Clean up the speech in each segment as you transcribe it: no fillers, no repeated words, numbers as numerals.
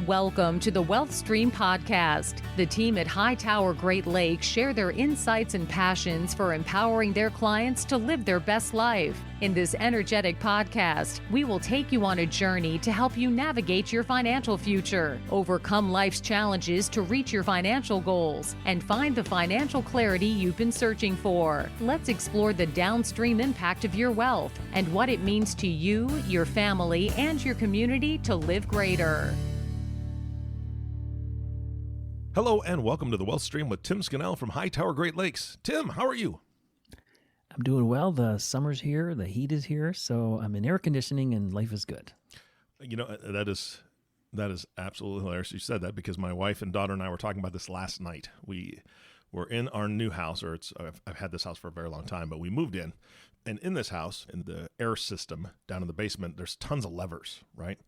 Welcome to the Wealth Stream Podcast. The team at Hightower Great Lakes share their insights and passions for empowering their clients to live their best life. In this energetic podcast, we will take you on a journey to help you navigate your financial future, overcome life's challenges to reach your financial goals, and find the financial clarity you've been searching for. Let's explore the downstream impact of your wealth and what it means to you, your family, and your community to live greater. Hello and welcome to the Wealth Stream with Tim Scannell from Hightower Great Lakes. Tim, how are you? I'm doing well. The summer's here, the heat is here, so I'm in air conditioning and life is good. You know, that is absolutely hilarious you said that, because my wife and daughter and I were talking about this last night. We were in our new house, or I've had this house for a very long time, but we moved in. And in this house, in the air system down in the basement, there's tons of levers, right?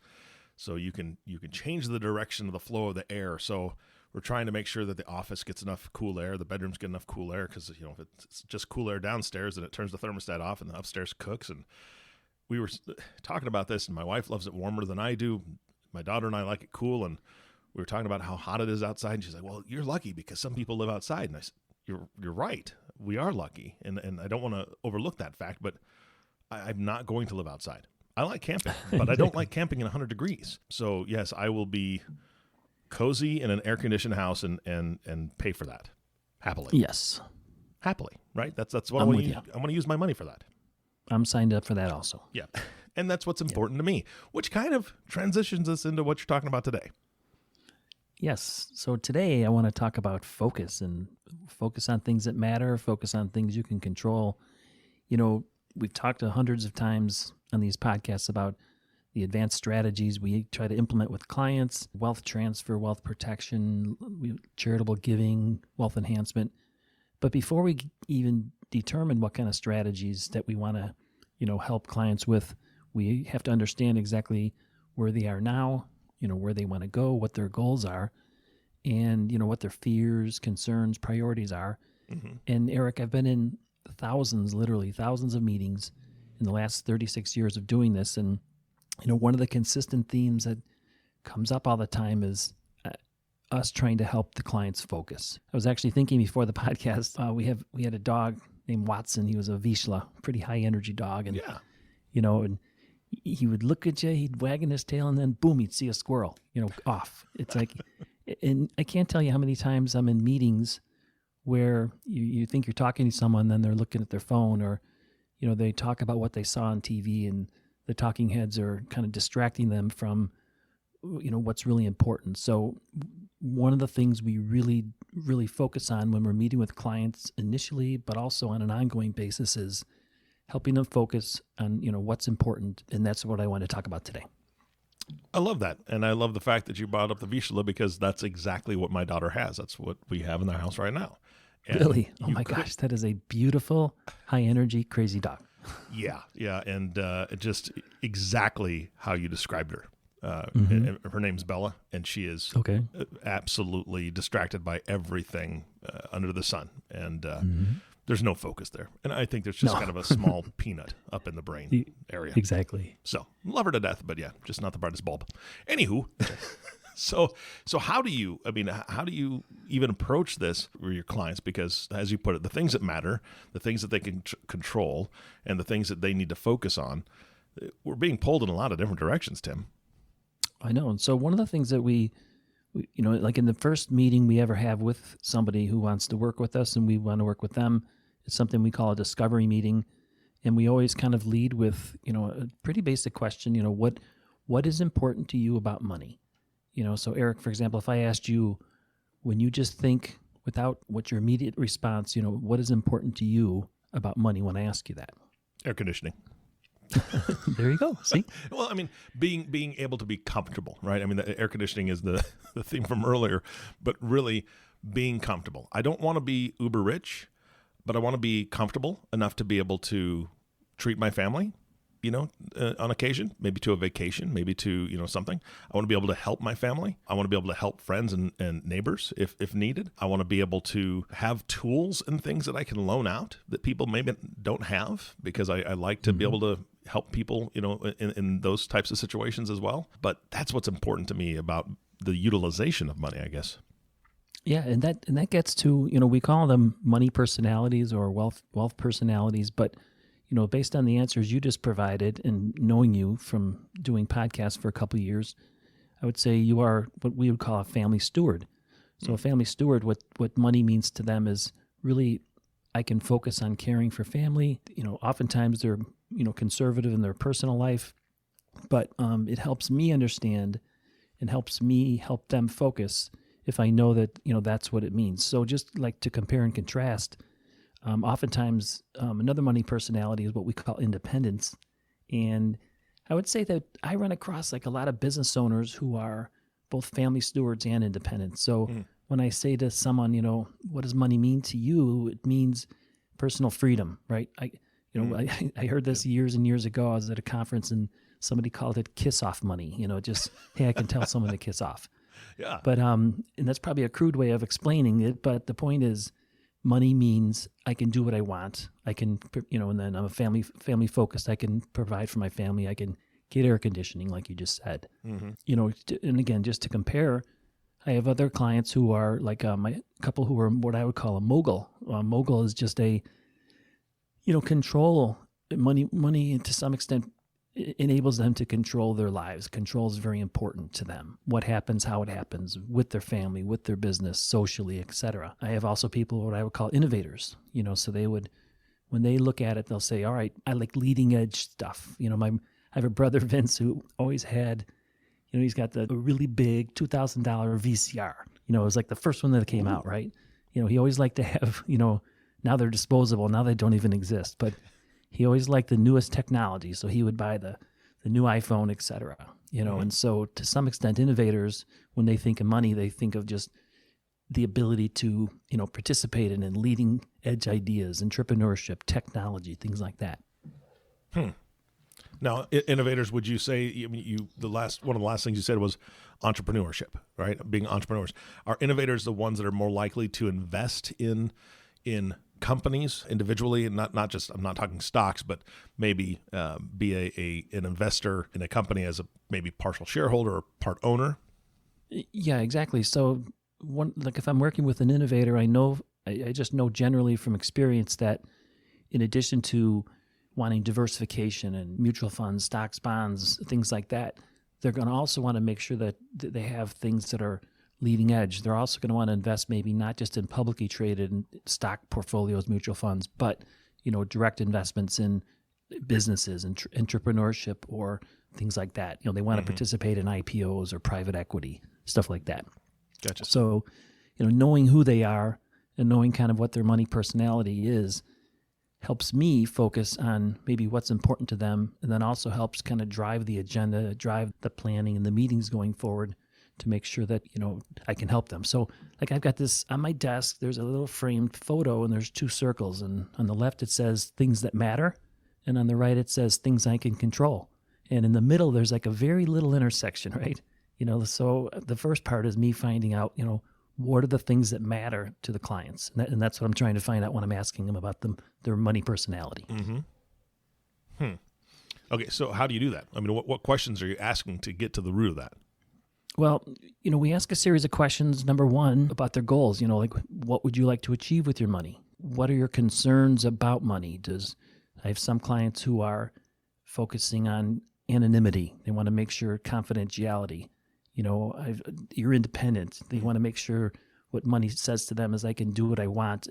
So you can change the direction of the flow of the air. So we're trying to make sure that the office gets enough cool air, the bedrooms get enough cool air, because if it's just cool air downstairs, then it turns the thermostat off and the upstairs cooks. And we were talking about this, and my wife loves it warmer than I do. My daughter and I like it cool, and we were talking about how hot it is outside. And she's like, "Well, you're lucky because some people live outside." And I said, "You're right. We are lucky, and I don't want to overlook that fact, but I'm not going to live outside. I like camping, but I don't like camping in 100 degrees. So yes, I will be cozy in an air-conditioned house and pay for that happily. Yes, happily, right? That's what I want to use. I want to use my money for that. I'm signed up for that also. Yeah, and that's what's important to me, which kind of transitions us into what you're talking about today. Yes. So today I want to talk about focus, and focus on things that matter, focus on things you can control. You know, we've talked hundreds of times on these podcasts about the advanced strategies we try to implement with clients: wealth transfer, wealth protection, charitable giving, wealth enhancement. But before we even determine what kind of strategies that we want to, help clients with, we have to understand exactly where they are now, where they want to go, what their goals are, and, what their fears, concerns, priorities are. Mm-hmm. And Eric, I've been in literally thousands of meetings in the last 36 years of doing this. And one of the consistent themes that comes up all the time is us trying to help the clients focus. I was actually thinking before the podcast, we had a dog named Watson. He was a Vizsla, pretty high energy dog. And, and he would look at you, he'd wagging his tail, and then boom, he'd see a squirrel, off. It's like, and I can't tell you how many times I'm in meetings where you think you're talking to someone, then they're looking at their phone, or, they talk about what they saw on TV, and the talking heads are kind of distracting them from, what's really important. So one of the things we really, really focus on when we're meeting with clients initially, but also on an ongoing basis, is helping them focus on, what's important. And that's what I want to talk about today. I love that. And I love the fact that you brought up the Vizsla, because that's exactly what my daughter has. That's what we have in the house right now. And really? Oh my gosh, that is a beautiful, high energy, crazy dog. Yeah. And just exactly how you described her. And her name's Bella, and she is absolutely distracted by everything under the sun. And there's no focus there. And I think there's just kind of a small peanut up in the brain area. Exactly. So love her to death, but yeah, just not the brightest bulb. Anywho, so how do you even approach this with your clients? Because as you put it, the things that matter, the things that they can control, and the things that they need to focus on, we're being pulled in a lot of different directions, Tim. I know. And so one of the things that we like in the first meeting we ever have with somebody who wants to work with us and we want to work with them, it's something we call a discovery meeting. And we always kind of lead with, a pretty basic question, what is important to you about money? So Eric, for example, if I asked you, when you just think without what's your immediate response, what is important to you about money when I ask you that? Air conditioning. There you go. See? Well, I mean, being able to be comfortable, right? I mean, the air conditioning is the theme from earlier, but really being comfortable. I don't want to be uber rich, but I want to be comfortable enough to be able to treat my family, on occasion, maybe to a vacation, maybe to, something. I want to be able to help my family. I want to be able to help friends and neighbors if needed. I want to be able to have tools and things that I can loan out that people maybe don't have, because I like to be able to help people, in those types of situations as well. But that's what's important to me about the utilization of money, I guess. Yeah, and that gets to, we call them money personalities or wealth personalities, but based on the answers you just provided and knowing you from doing podcasts for a couple of years, I would say you are what we would call a family steward. So a family steward, what money means to them is really, I can focus on caring for family. Oftentimes they're, conservative in their personal life, but it helps me understand and helps me help them focus if I know that, that's what it means. So just like to compare and contrast, oftentimes another money personality is what we call independence. And I would say that I run across like a lot of business owners who are both family stewards and independent. So when I say to someone, what does money mean to you? It means personal freedom, right? I heard this years and years ago. I was at a conference and somebody called it kiss off money, just, hey, I can tell someone to kiss off. Yeah. But, and that's probably a crude way of explaining it. But the point is money means I can do what I want. I can, and then I'm a family focused. I can provide for my family. I can get air conditioning, like you just said. And again, just to compare, I have other clients who are like my couple who are what I would call a mogul. Mogul is just a, control money to some extent enables them to control their lives. Control is very important to them. What happens, how it happens with their family, with their business, socially, etc. I have also people what I would call innovators. So they would, when they look at it, they'll say, all right, I like leading edge stuff. I have a brother, Vince, who always had, he's got the really big $2,000 VCR. It was like the first one that came out, right? He always liked to have, now they're disposable. Now they don't even exist. But he always liked the newest technology. So he would buy the new iPhone, et cetera. And so to some extent, innovators, when they think of money, they think of just the ability to, participate in leading edge ideas, entrepreneurship, technology, things like that. Now, innovators, would you say, one of the last things you said was entrepreneurship, right? Being entrepreneurs. Are innovators the ones that are more likely to invest in companies individually, and not just, I'm not talking stocks, but maybe be an investor in a company as a maybe partial shareholder or part owner? Yeah, exactly. So if I'm working with an innovator, I just know generally from experience that in addition to wanting diversification and mutual funds, stocks, bonds, things like that, they're going to also want to make sure that they have things that are leading edge. They're also going to want to invest maybe not just in publicly traded stock portfolios, mutual funds, but direct investments in businesses and entrepreneurship or things like that. They want to participate in IPOs or private equity, stuff like that. Gotcha. So, knowing who they are and knowing kind of what their money personality is helps me focus on maybe what's important to them, and then also helps kind of drive the agenda, drive the planning and the meetings going forward to make sure that, I can help them. So like I've got this on my desk, there's a little framed photo and there's two circles, and on the left it says things that matter, and on the right it says things I can control. And in the middle there's like a very little intersection, right? So the first part is me finding out, what are the things that matter to the clients? And that's what I'm trying to find out when I'm asking them about their money personality. Okay, so how do you do that? I mean, what questions are you asking to get to the root of that? Well, we ask a series of questions. Number one, about their goals. Like what would you like to achieve with your money? What are your concerns about money? I have some clients who are focusing on anonymity. They want to make sure confidentiality. You're independent. They want to make sure what money says to them is I can do what I want.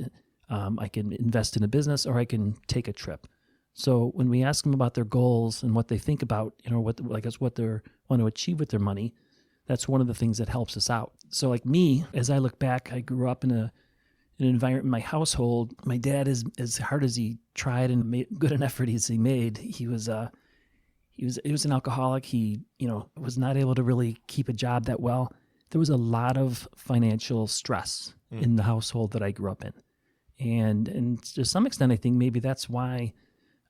I can invest in a business or I can take a trip. So when we ask them about their goals and what they think about, what they want to achieve with their money, that's one of the things that helps us out. So like me, as I look back, I grew up in an environment in my household. My dad, as hard as he tried and made good an effort as he made, he was an alcoholic. He, was not able to really keep a job that well. There was a lot of financial stress in the household that I grew up in. And to some extent, I think maybe that's why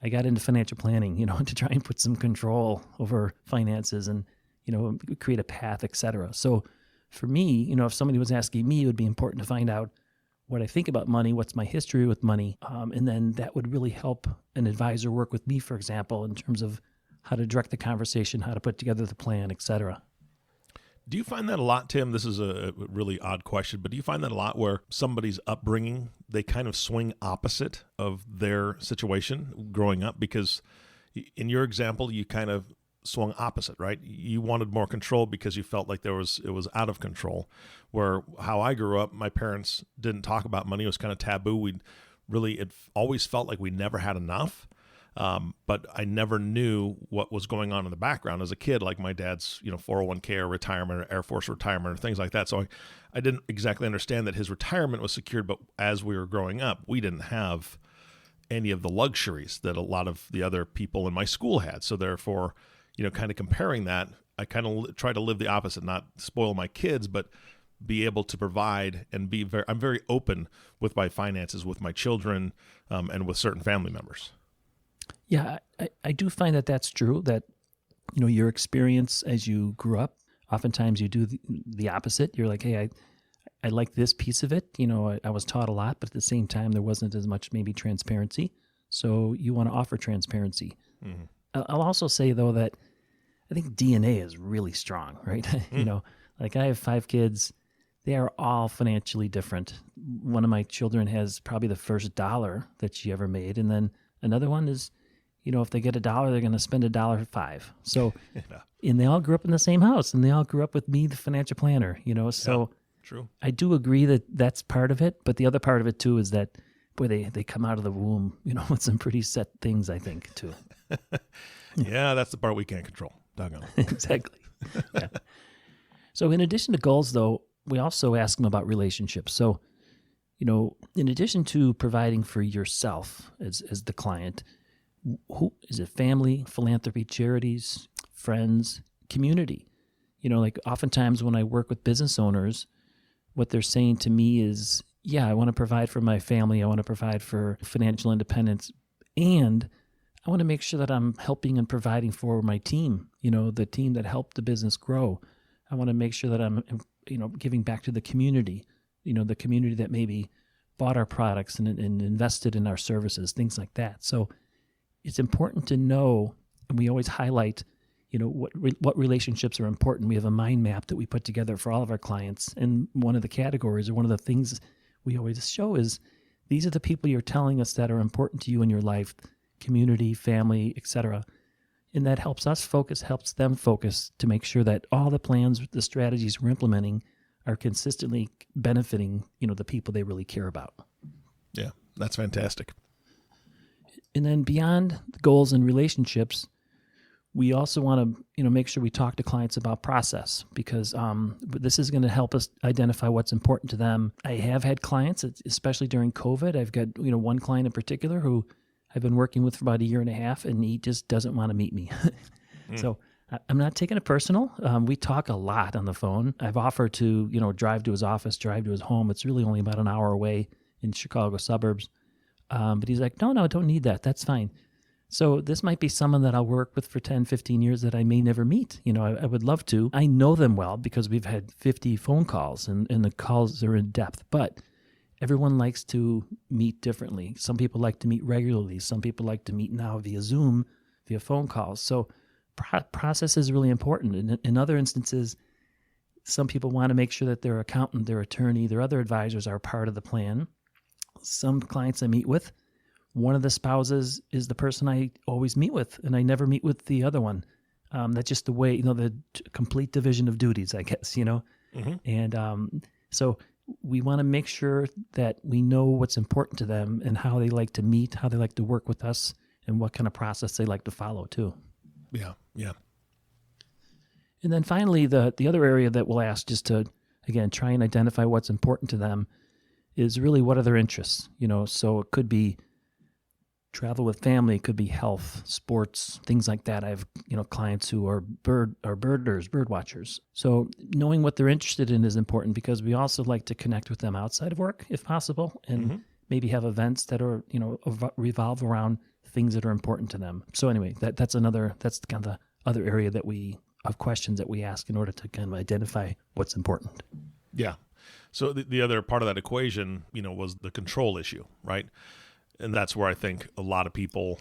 I got into financial planning, to try and put some control over finances and, create a path, et cetera. So for me, if somebody was asking me, it would be important to find out what I think about money, what's my history with money. And then that would really help an advisor work with me, for example, in terms of how to direct the conversation, how to put together the plan, et cetera. Do you find that a lot, Tim? This is a really odd question, but do you find that a lot where somebody's upbringing, they kind of swing opposite of their situation growing up? Because in your example, you kind of swung opposite, right? You wanted more control because you felt like it was out of control. Where how I grew up, my parents didn't talk about money. It was kind of taboo. It always felt like we never had enough. But I never knew what was going on in the background as a kid, like my dad's, 401k or retirement or Air Force retirement or things like that. So I didn't exactly understand that his retirement was secured, but as we were growing up, we didn't have any of the luxuries that a lot of the other people in my school had. So therefore, kind of comparing that, I kind of try to live the opposite, not spoil my kids, but be able to provide and I'm very open with my finances, with my children, and with certain family members. Yeah, I do find that that's true, that, your experience as you grew up, oftentimes you do the opposite. You're like, hey, I like this piece of it. I was taught a lot, but at the same time, there wasn't as much maybe transparency. So you want to offer transparency. Mm-hmm. I'll also say, though, that I think DNA is really strong, right? Like I have 5 kids. They are all financially different. One of my children has probably the first dollar that she ever made. And then another one is, if they get $1, they're going to spend $1.05. So, and they all grew up in the same house, and they all grew up with me, the financial planner, so true. I do agree that that's part of it. But the other part of it too is that, boy, they come out of the womb, with some pretty set things, I think, too. Yeah, that's the part we can't control. Doggone. Exactly. Yeah. So in addition to goals, though, we also ask them about relationships. So, in addition to providing for yourself as the client, who is it? Family, philanthropy, charities, friends, community. Like oftentimes when I work with business owners, what they're saying to me is, yeah, I want to provide for my family. I want to provide for financial independence. And I want to make sure that I'm helping and providing for my team, the team that helped the business grow. I want to make sure that I'm, giving back to the community, the community that maybe bought our products and invested in our services, things like that. So it's important to know, and we always highlight, what relationships are important. We have a mind map that we put together for all of our clients. And one of the categories, or one of the things we always show, is these are the people you're telling us that are important to you in your life, community, family, etc. And that helps us focus, helps them focus to make sure that all the plans, the strategies we're implementing are consistently benefiting, the people they really care about. Yeah, that's fantastic. And then beyond the goals and relationships, we also want to, make sure we talk to clients about process, because this is going to help us identify what's important to them. I have had clients, especially during COVID. I've got, one client in particular who I've been working with for about 1.5 years, and he just doesn't want to meet me. So I'm not taking it personal. We talk a lot on the phone. I've offered to, drive to his office, drive to his home. It's really only about an hour away in Chicago suburbs. But he's like, no, don't need that. That's fine. So this might be someone that I'll work with for 10, 15 years that I may never meet. I would love to. I know them well because we've had 50 phone calls, and the calls are in depth. But everyone likes to meet differently. Some people like to meet regularly. Some people like to meet now via Zoom, via phone calls. So process is really important. In other instances, some people want to make sure that their accountant, their attorney, their other advisors are part of the plan. Some clients I meet with, one of the spouses is the person I always meet with, and I never meet with the other one. That's just the way, the complete division of duties, I guess, Mm-hmm. And so we want to make sure that we know what's important to them and how they like to meet, how they like to work with us, and what kind of process they like to follow too. Yeah. And then finally, the other area that we'll ask, just to, again, try and identify what's important to them, is really what are their interests. So it could be travel with family, it could be health, sports, things like that. I have, clients who are birders, bird watchers. So knowing what they're interested in is important, because we also like to connect with them outside of work if possible, and maybe have events that are, revolve around things that are important to them. So anyway, that's kind of the other area of questions that we ask in order to kind of identify what's important. Yeah. So the other part of that equation, was the control issue, right? And that's where I think a lot of people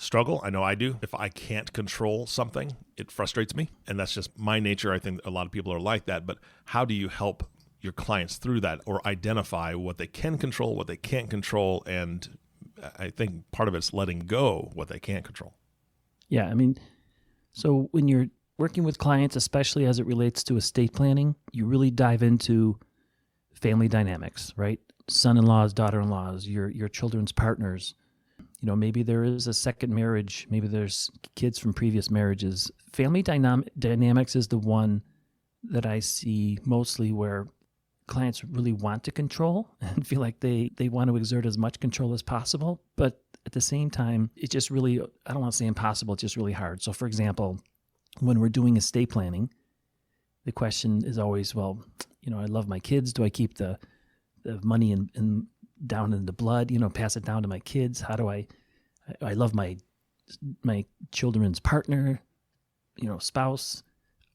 struggle. I know I do. If I can't control something, it frustrates me. And that's just my nature. I think a lot of people are like that. But how do you help your clients through that, or identify what they can control, what they can't control? And I think part of it's letting go what they can't control. Yeah, I mean, so when you're working with clients, especially as it relates to estate planning, you really dive into family dynamics, right? Son-in-laws, daughter-in-laws, your children's partners. Maybe there is a second marriage. Maybe there's kids from previous marriages. Family dynamics is the one that I see mostly where clients really want to control and feel like they want to exert as much control as possible. But at the same time, it's just really, I don't want to say impossible, it's just really hard. So for example, when we're doing estate planning, the question is always, well, I love my kids. Do I keep the money in down in the blood, pass it down to my kids? How do I love my children's partner, spouse,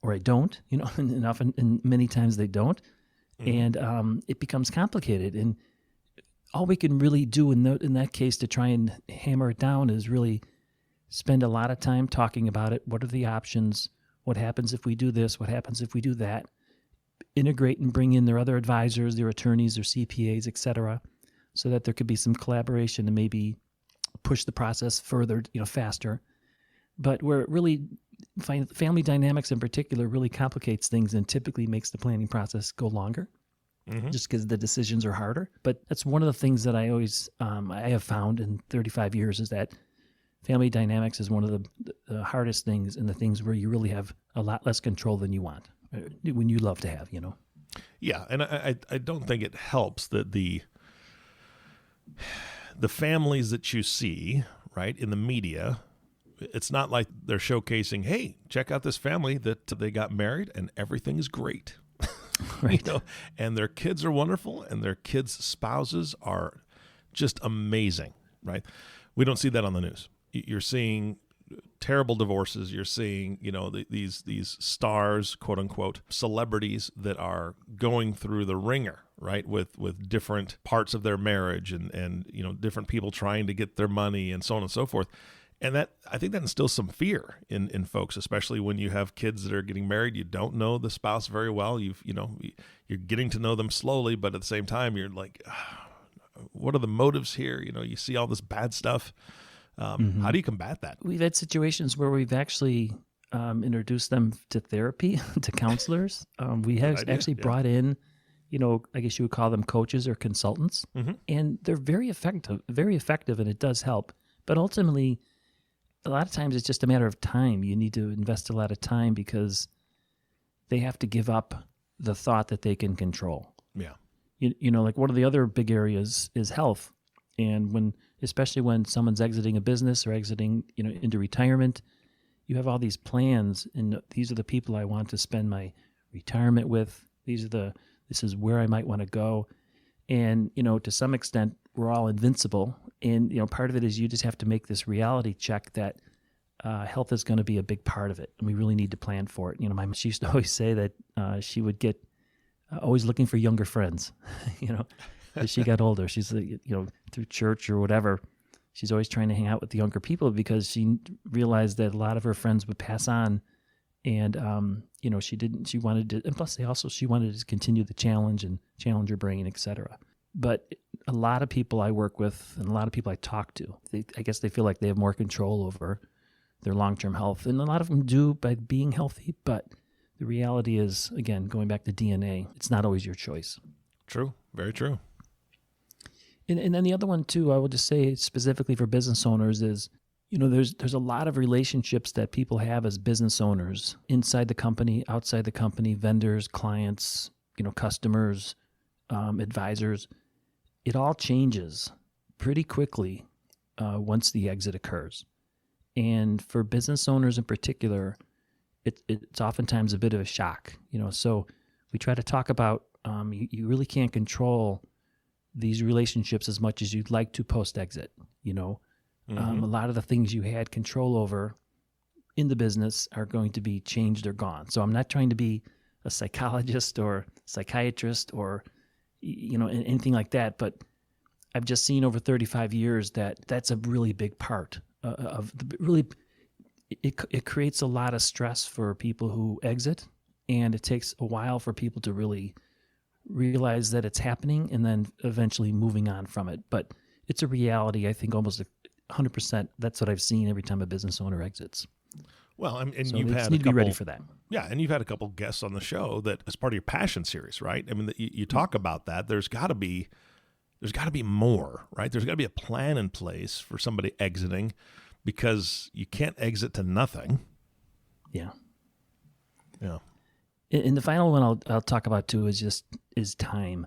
or I don't, and often, and many times they don't. Mm-hmm. And it becomes complicated. And all we can really do in that case to try and hammer it down is really spend a lot of time talking about it. What are the options? What happens if we do this? What happens if we do that? Integrate and bring in their other advisors, their attorneys, their CPAs, et cetera, so that there could be some collaboration and maybe push the process further, faster. But where it really, family dynamics in particular really complicates things and typically makes the planning process go longer, just because the decisions are harder. But that's one of the things that I always, I have found in 35 years is that family dynamics is one of the hardest things, and the things where you really have a lot less control than you want, when you love to have, Yeah, and I don't think it helps that the families that you see, right, in the media, it's not like they're showcasing, hey, check out this family that they got married and everything's great. Right. And their kids are wonderful and their kids' spouses are just amazing, right? We don't see that on the news. You're seeing terrible divorces. You're seeing, these stars, quote unquote, celebrities that are going through the ringer, right, with different parts of their marriage and different people trying to get their money and so on and so forth. And that, I think that instills some fear in folks, especially when you have kids that are getting married. You don't know the spouse very well. You're getting to know them slowly, but at the same time, you're like, what are the motives here? You see all this bad stuff. How do you combat that? We've had situations where we've actually introduced them to therapy, to counselors. We have actually brought in, I guess you would call them coaches or consultants, and they're very effective, and it does help. But ultimately, a lot of times it's just a matter of time. You need to invest a lot of time because they have to give up the thought that they can control. Yeah. Like one of the other big areas is health. And especially when someone's exiting a business or exiting, into retirement, you have all these plans, and these are the people I want to spend my retirement with. This is where I might want to go. And, to some extent, we're all invincible. And, part of it is you just have to make this reality check that health is going to be a big part of it. And we really need to plan for it. She used to always say that she would get always looking for younger friends, as she got older. She's, through church or whatever, she's always trying to hang out with the younger people because she realized that a lot of her friends would pass on. And, she wanted to, and plus she wanted to continue the challenge and challenge her brain, et cetera. But a lot of people I work with and a lot of people I talk to, I guess they feel like they have more control over their long-term health. And a lot of them do by being healthy. But the reality is, again, going back to DNA, it's not always your choice. True. Very true. And then the other one, too, I would just say specifically for business owners is, there's a lot of relationships that people have as business owners inside the company, outside the company, vendors, clients, customers, advisors. It all changes pretty quickly once the exit occurs. And for business owners in particular, it's oftentimes a bit of a shock. So we try to talk about you really can't control these relationships as much as you'd like to post-exit. A lot of the things you had control over in the business are going to be changed or gone. So I'm not trying to be a psychologist or psychiatrist or anything like that, but I've just seen over 35 years that that's a really big part really, it creates a lot of stress for people who exit, and it takes a while for people to really realize that it's happening and then eventually moving on from it. But it's a reality, I think, almost 100%. That's what I've seen every time a business owner exits. Well, and So you've they had just need to be ready for that. Yeah, and you've had a couple guests on the show that as part of your passion series, right? I mean, you talk about that. There's got to be more, right? There's got to be a plan in place for somebody exiting, because you can't exit to nothing. Yeah. Yeah. And the final one I'll talk about too is time.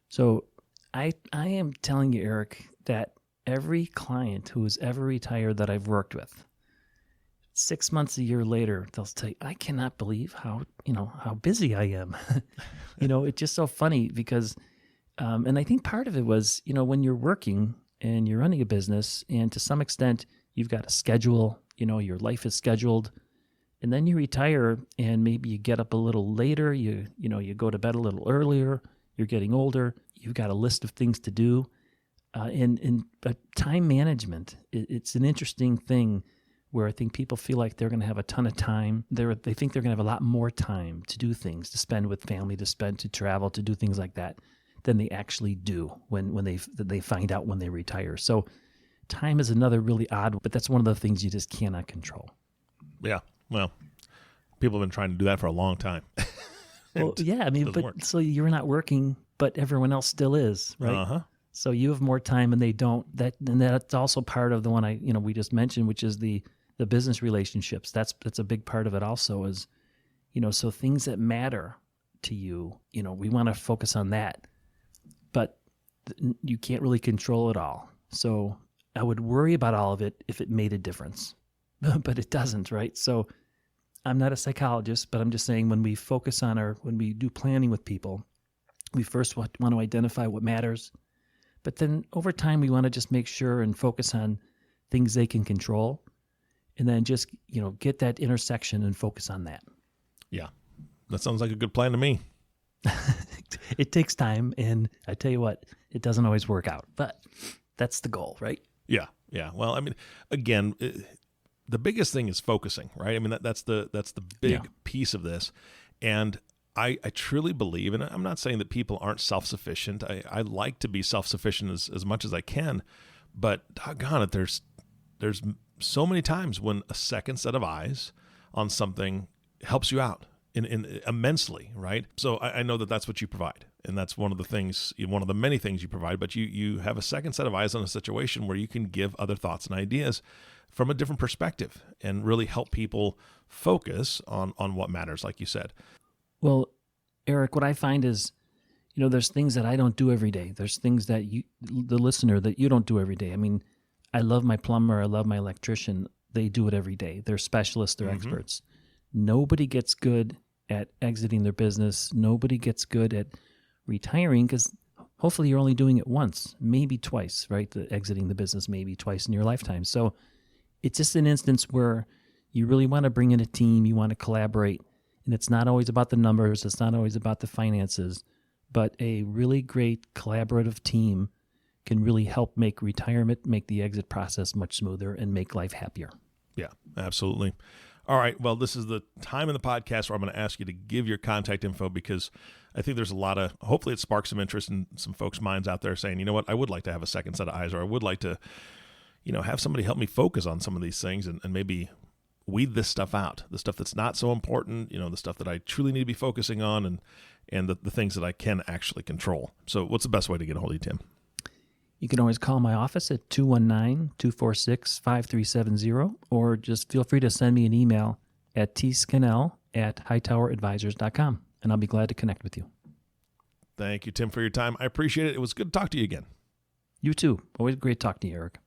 So I am telling you, Eric, that every client who has ever retired that I've worked with, 6 months, a year later, they'll say, I cannot believe how busy I am. It's just so funny because, and I think part of it was, when you're working and you're running a business, and to some extent you've got a schedule, your life is scheduled, and then you retire and maybe you get up a little later, you go to bed a little earlier, you're getting older, you've got a list of things to do. But time management, it's an interesting thing where I think people feel like they're going to have a ton of time. They think they're going to have a lot more time to do things, to spend with family, to travel, to do things like that, than they actually do when they find out when they retire. So time is another really odd, but that's one of the things you just cannot control. Yeah. Well, people have been trying to do that for a long time. Well, yeah, I mean, but work. So you're not working, but everyone else still is, right? Uh-huh. So you have more time and they don't. That's also part of the one we just mentioned, which is the business relationships. That's a big part of it also is, so things that matter to you, we want to focus on that, but you can't really control it all. So I would worry about all of it if it made a difference, but it doesn't, right? So I'm not a psychologist, but I'm just saying when we focus on when we do planning with people, we first want to identify what matters, but then over time we want to just make sure and focus on things they can control, and then just, get that intersection and focus on that. Yeah. That sounds like a good plan to me. It takes time, and I tell you what, it doesn't always work out, but that's the goal, right? Yeah. Yeah. Well, I mean, again, the biggest thing is focusing, right? I mean, that's the big piece of this. And I truly believe, and I'm not saying that people aren't self-sufficient. I like to be self-sufficient as much as I can, but doggone it, there's so many times when a second set of eyes on something helps you out in immensely, right? So I know that that's what you provide, and that's one of the many things you provide, but you have a second set of eyes on a situation where you can give other thoughts and ideas from a different perspective and really help people focus on what matters, like you said. Well, Eric, what I find is, there's things that I don't do every day. There's things that the listener, that you don't do every day. I mean, I love my plumber. I love my electrician. They do it every day. They're specialists. They're experts. Nobody gets good at exiting their business. Nobody gets good at retiring, because hopefully you're only doing it once, maybe twice, right? Exiting the business maybe twice in your lifetime. So it's just an instance where you really want to bring in a team. You want to collaborate. And it's not always about the numbers. It's not always about the finances. But a really great collaborative team can really help make the exit process much smoother and make life happier. Yeah, absolutely. All right. Well, this is the time in the podcast where I'm going to ask you to give your contact info, because I think there's hopefully it sparks some interest in some folks' minds out there saying, you know what, I would like to have a second set of eyes, or I would like to, have somebody help me focus on some of these things and maybe weed this stuff out, the stuff that's not so important, the stuff that I truly need to be focusing on, and the things that I can actually control. So what's the best way to get a hold of you, Tim? You can always call my office at 219-246-5370, or just feel free to send me an email at tscannell@hightoweradvisors.com, and I'll be glad to connect with you. Thank you, Tim, for your time. I appreciate it. It was good to talk to you again. You too. Always great talking to you, Eric.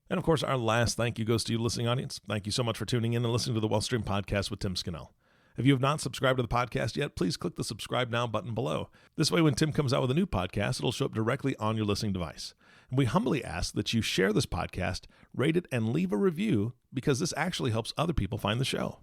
And of course, our last thank you goes to you, listening audience. Thank you so much for tuning in and listening to the Wealth Stream Podcast with Tim Scannell. If you have not subscribed to the podcast yet, please click the subscribe now button below. This way, when Tim comes out with a new podcast, it'll show up directly on your listening device. And we humbly ask that you share this podcast, rate it, and leave a review, because this actually helps other people find the show.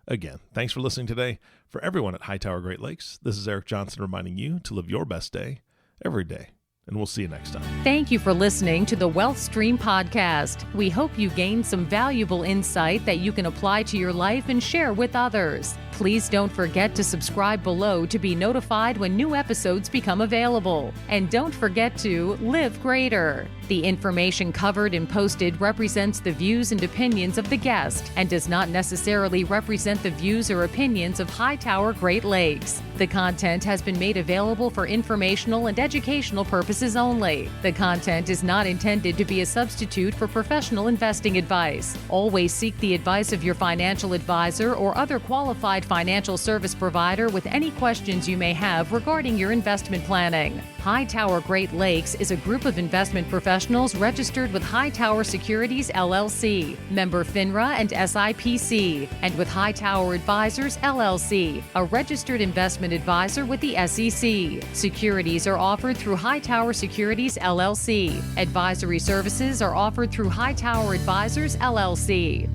Again, thanks for listening today. For everyone at Hightower Great Lakes, this is Eric Johnson reminding you to live your best day every day. And we'll see you next time. Thank you for listening to the Wealth Stream podcast. We hope you gained some valuable insight that you can apply to your life and share with others. Please don't forget to subscribe below to be notified when new episodes become available. And don't forget to live greater. The information covered and posted represents the views and opinions of the guest and does not necessarily represent the views or opinions of Hightower Great Lakes. The content has been made available for informational and educational purposes only. The content is not intended to be a substitute for professional investing advice. Always seek the advice of your financial advisor or other qualified financial service provider with any questions you may have regarding your investment planning. Hightower Great Lakes is a group of investment professionals registered with Hightower Securities LLC, member FINRA and SIPC, and with Hightower Advisors LLC, a registered investment advisor with the SEC. Securities are offered through Hightower Securities LLC. Advisory services are offered through Hightower Advisors LLC.